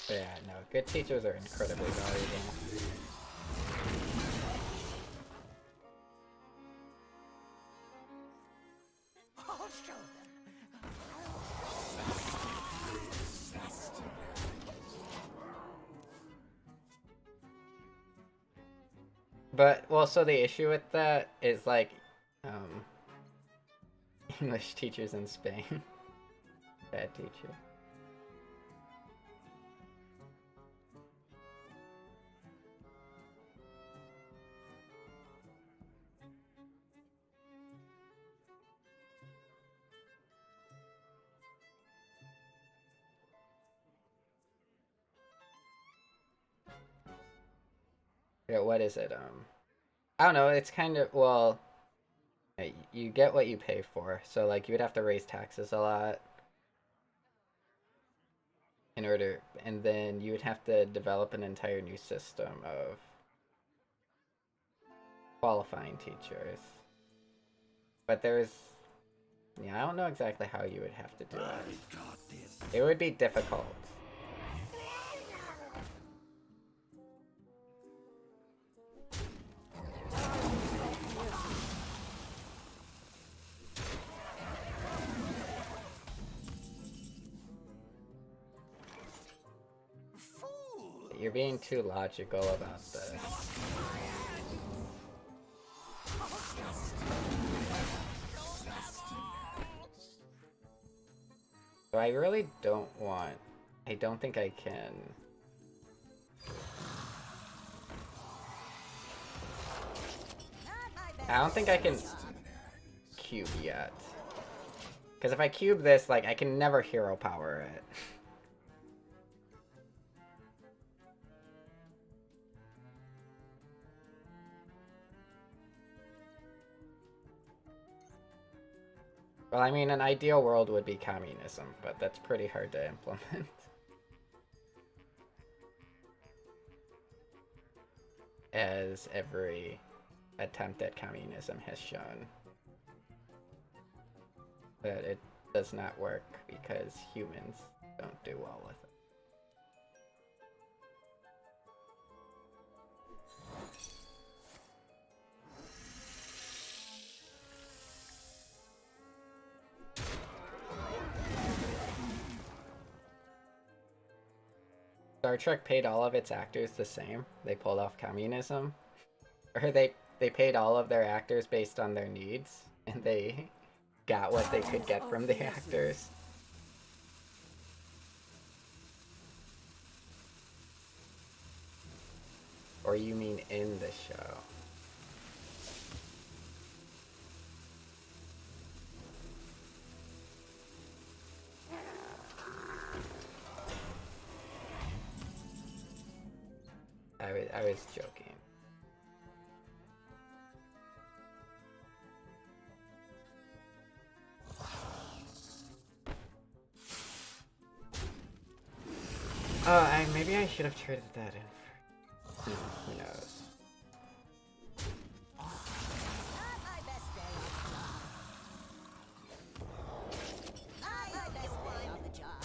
But yeah, no, good teachers are incredibly valuable. I'll show them. But, well, so the issue with that is, like, um, English teachers in Spain. Bad teacher. Yeah, what is it? I don't know, it's kind of, well, you get what you pay for. So, like, you would have to raise taxes a lot in order, and then you would have to develop an entire new system of qualifying teachers. But there's, yeah, I don't know exactly how you would have to do it. It would be difficult. You're being too logical about this. So I really don't want... I don't think I can... I don't think I can cube yet. Because if I cube this, like, I can never hero power it. Well, I mean, an ideal world would be communism, but that's pretty hard to implement. As every attempt at communism has shown. But it does not work because humans don't do well with it. Star Trek paid all of its actors the same. They pulled off communism. Or they paid all of their actors based on their needs, and they got what they could get from the actors. Or you mean in the show? I was joking. Maybe I should have traded that in for... who knows? Not my best day on the job. Not my best day on the job.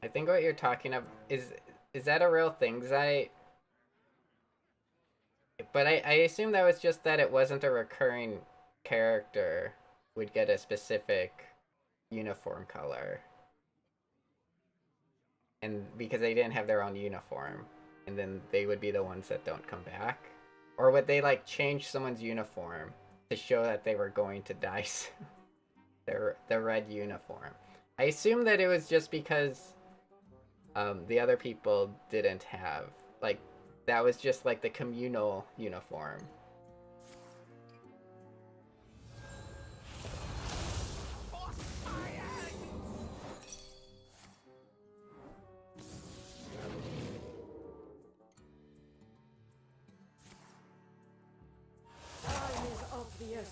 I think what you're talking of is that a real thing, Zai? But I assume that was just that it wasn't a recurring character would get a specific uniform color. And because they didn't have their own uniform, and then they would be the ones that don't come back? Or would they, like, change someone's uniform to show that they were going to die soon? The red uniform. I assume that it was just because the other people didn't have, like, that was just like the communal uniform.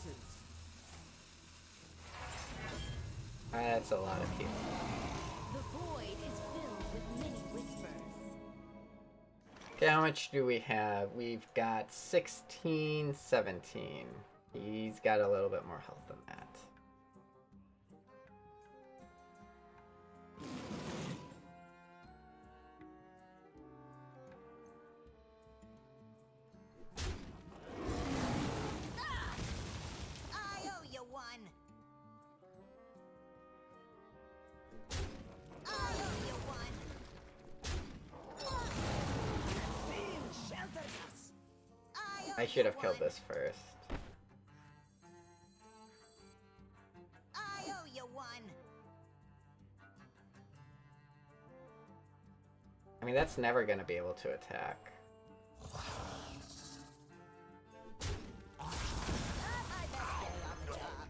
essence. That's a lot of people. The void is filled with many whispers. Okay, how much do we have? We've got 16, 17. He's got a little bit more health than that. I owe you one. I owe you one. Being shelters us. I owe I should have you killed one. this first. I owe you one. I mean, that's never going to be able to attack. Not my best day on the job.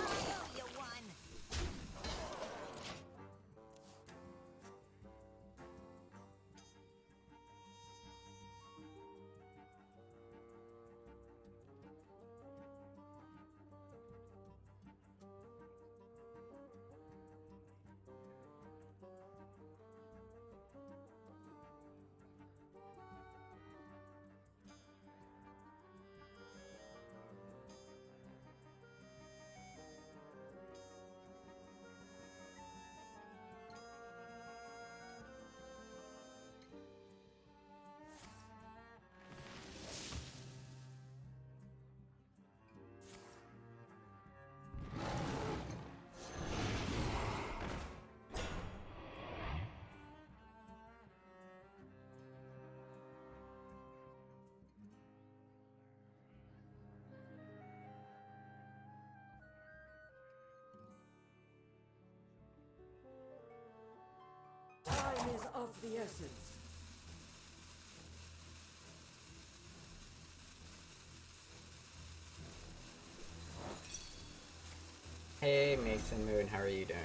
I owe you one. Time is of the essence. Hey, Mason Moon, how are you doing?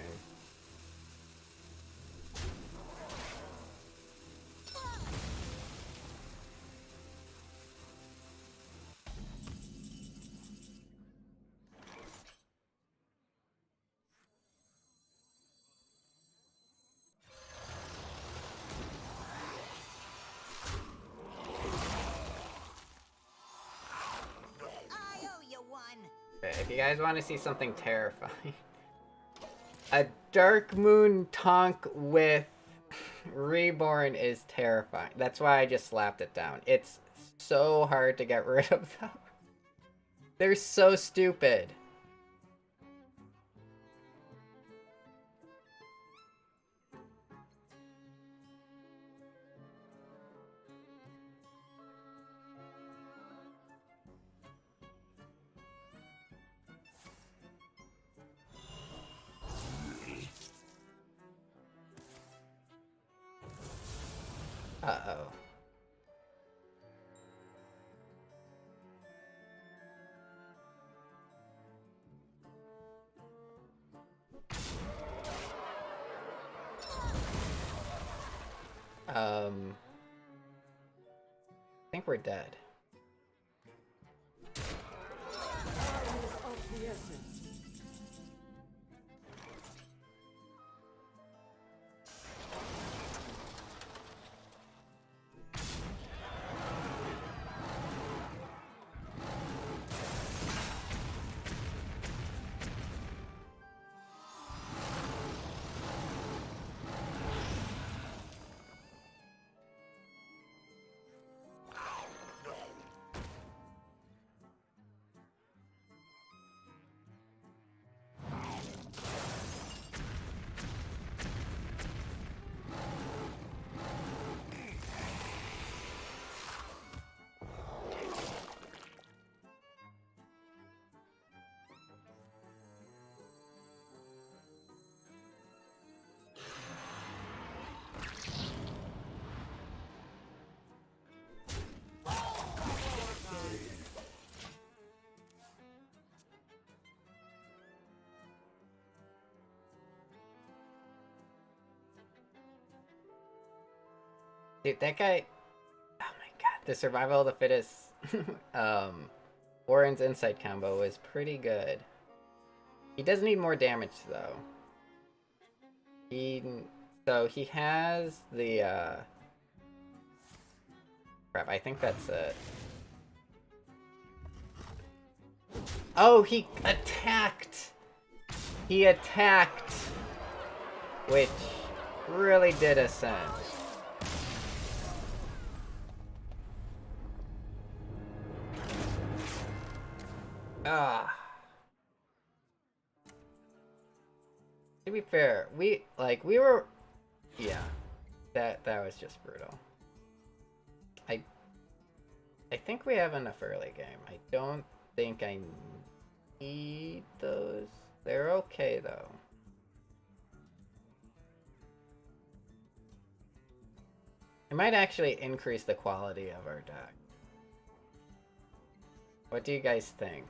I owe you one. Okay, if you guys want to see something terrifying, a Dark Moon Tonk with Reborn is terrifying. That's why I just slapped it down. It's so hard to get rid of them. They're so stupid. Uh-oh. I think we're dead. Time is of the essence. Dude, that guy... Oh my god, the survival of the fittest Warren's insight combo was pretty good. He does need more damage though. So he has the crap, I think that's it. Oh, he attacked! He attacked! Which really did us in. Ah. To be fair, we were, yeah, that was just brutal. I think we have enough early game. I don't think I need those. They're okay though. It might actually increase the quality of our deck. What do you guys think?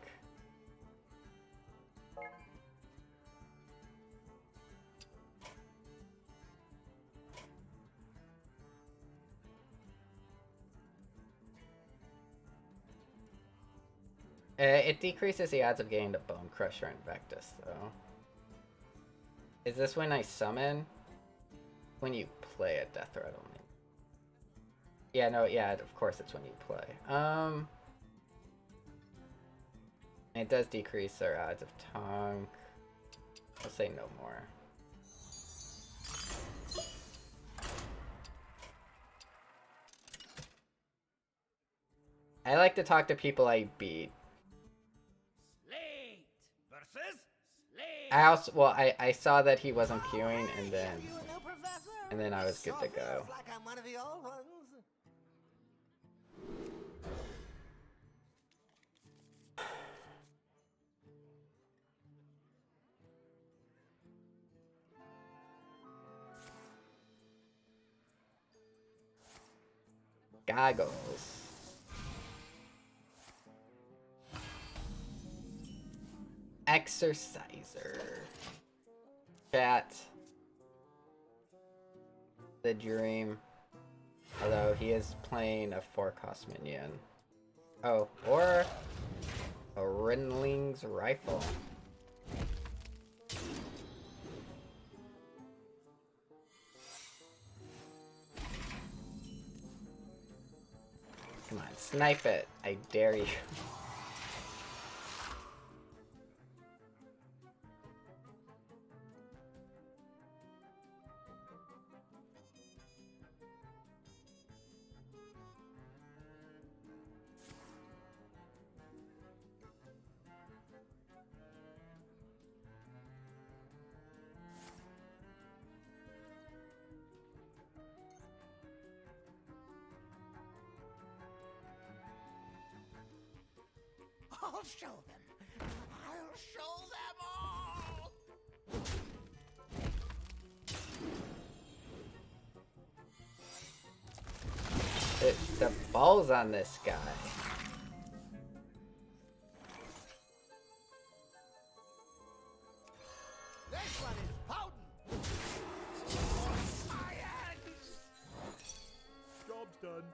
It decreases the odds of getting the Bone Crusher and Vectus, though. Is this when I summon? When you play a Death Rattle minion. Yeah, no, yeah, of course it's when you play. It does decrease our odds of Tonk. I'll say no more. I like to talk to people I beat. Slate versus Slate. I also, well, I saw that he wasn't queuing, and then Have you a new professor? I was good to Sure go. feels like I'm one of the old ones. Goggles. Exerciser. Chat. The Dream. Although he is playing a 4-cost minion. Oh, or a Rinling's Rifle. Come on, snipe it. I dare you. I'll show them. I'll show them all. The balls on this guy. This one is potent. Science. Job's done.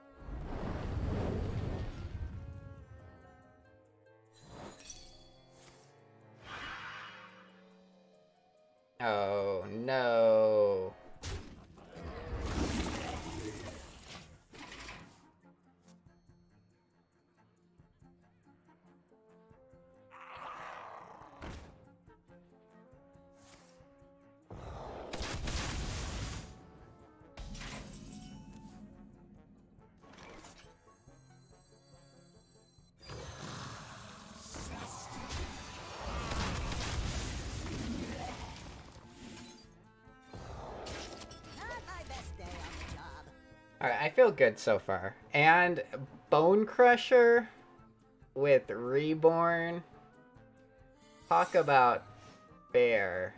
Oh no. Not my best day on the job. Alright, I feel good so far. And Bone Crusher with Reborn. Talk about fair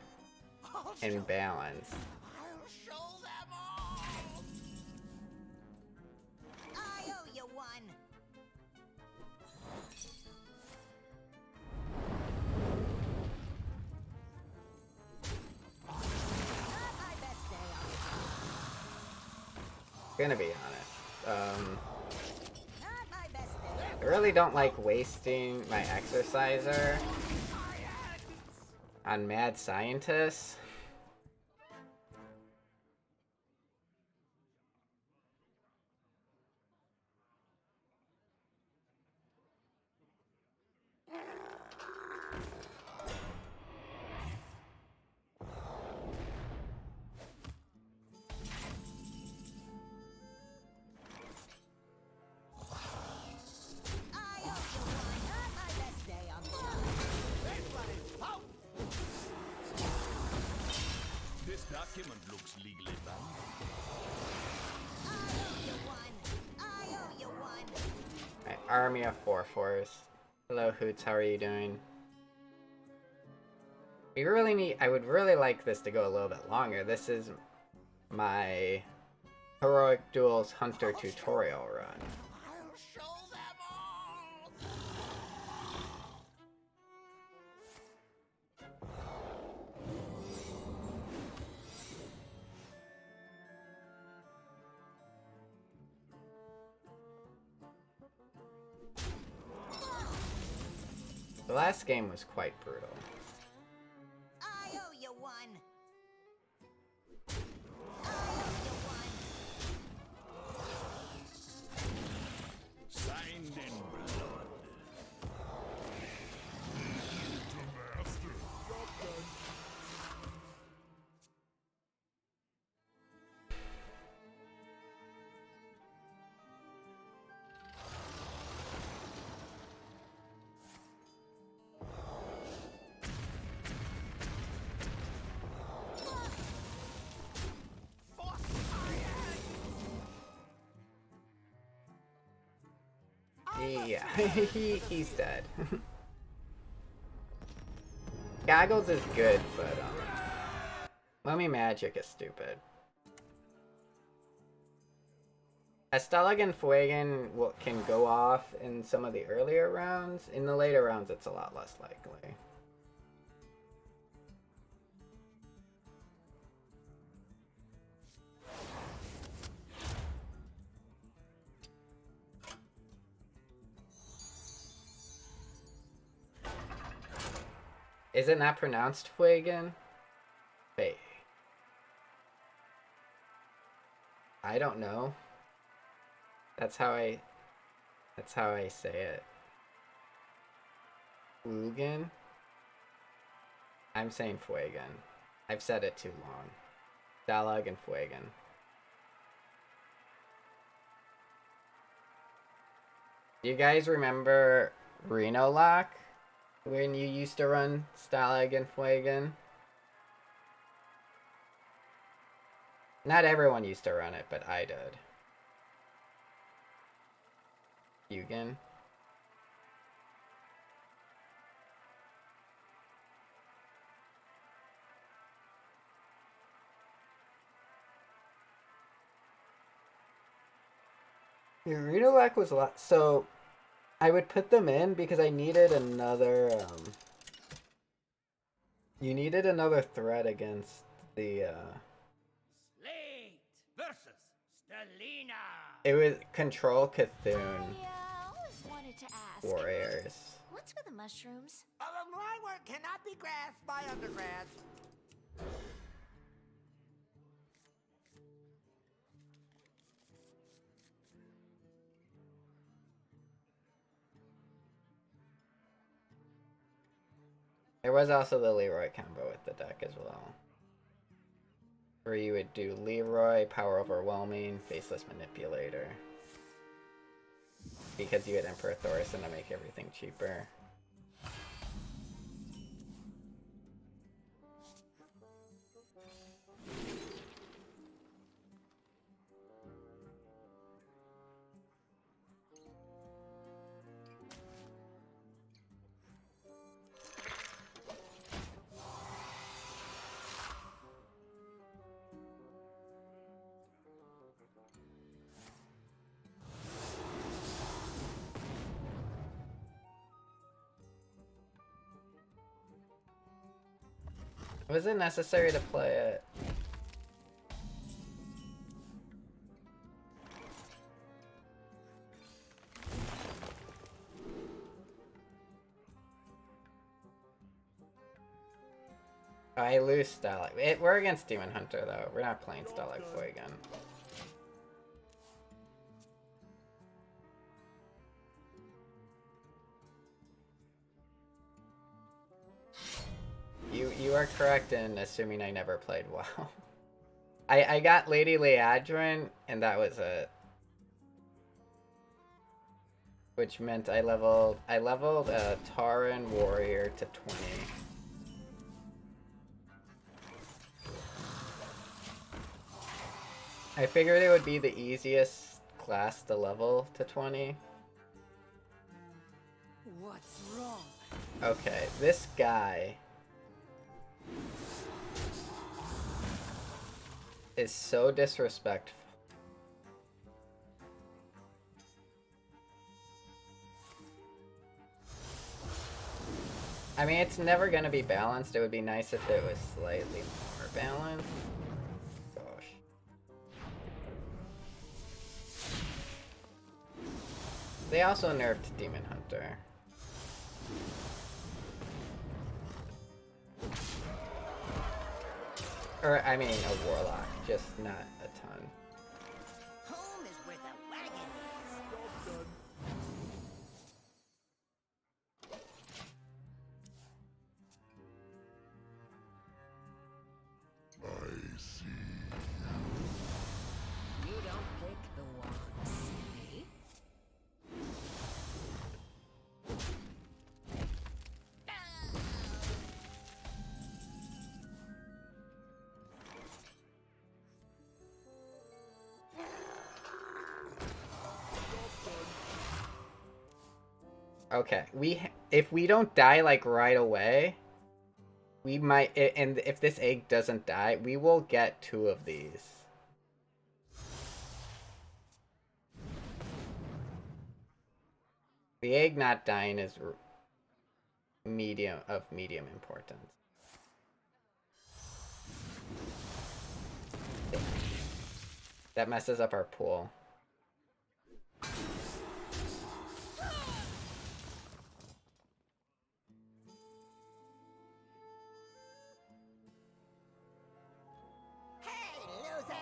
I'll show and balance. I'll show them all. I owe you one. Not my best day on the job. Gonna be honest. I really don't like wasting my exerciser on mad scientists. I owe you one. Not my best day on the job. This document looks legally bound. I owe you one. I owe you one. My army of 4/4s. Hello Hoots, how are you doing? We really need, I would really like this to go a little bit longer. This is my Heroic Duels Hunter tutorial run. I'll show them all. The last game was quite brutal. I owe you one. I owe you one. Signed in blood. Yeah, he's dead. Goggles is good, but Mummy Magic is stupid. A Stalag and Fuegen can go off in some of the earlier rounds. In the later rounds, it's a lot less likely. Is it not pronounced Fuegen? Wait. I don't know. That's how I say it. Fugen? I'm saying Fuegen. I've said it too long. Stalag and Fuegen. Do you guys remember Reno Lock? When you used to run Stalag and Fuegen? Not everyone used to run it, but I did. Feugen? Yeah, Renolac was a lot. So I would put them in because I needed another. You needed another threat against the. Slate versus Stalina. It was Control I Cthulhu always wanted to ask. Warriors. What's with the mushrooms? My work cannot be grasped by undergrads. There was also the Leroy combo with the deck as well. Where you would do Leroy, Power Overwhelming, Faceless Manipulator. Because you had Emperor Thorson to make everything cheaper. Was it necessary to play it? I lose Stalagg. We're against Demon Hunter, though. We're not playing Stalagg Feugen. You are correct in assuming I never played WoW. I got Lady Leadrin, and that was it. Which meant I leveled a Tauren warrior to 20. I figured it would be the easiest class to level to 20. What's wrong? Okay, this guy is so disrespectful. I mean, it's never gonna be balanced. It would be nice if it was slightly more balanced. Gosh. They also nerfed Demon Hunter. Or, I mean, a Warlock, just not a ton. Home is where the wagon is. I see. You don't pick the ones, see? Okay, if we don't die like right away, we might, and if this egg doesn't die, we will get 2 of these. The egg not dying is of medium importance. That messes up our pool. Hey, loser!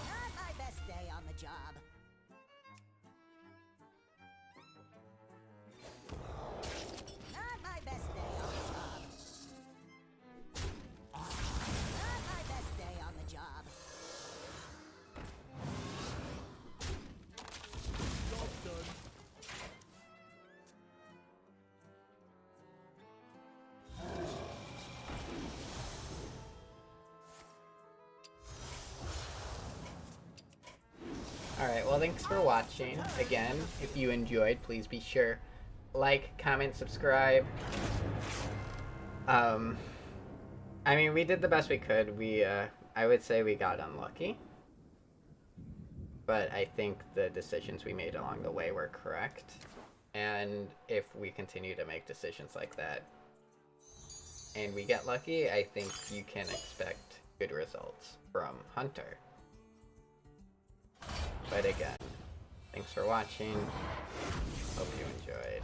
Not my best day on the job. Not my best day on the job. Not my best day on the job. Alright, well thanks for watching. Again, if you enjoyed, please be sure like, comment, subscribe. I mean, we did the best we could. I would say we got unlucky. But I think the decisions we made along the way were correct. And if we continue to make decisions like that and we get lucky, I think you can expect good results from Hunter. But again, thanks for watching. Hope you enjoyed.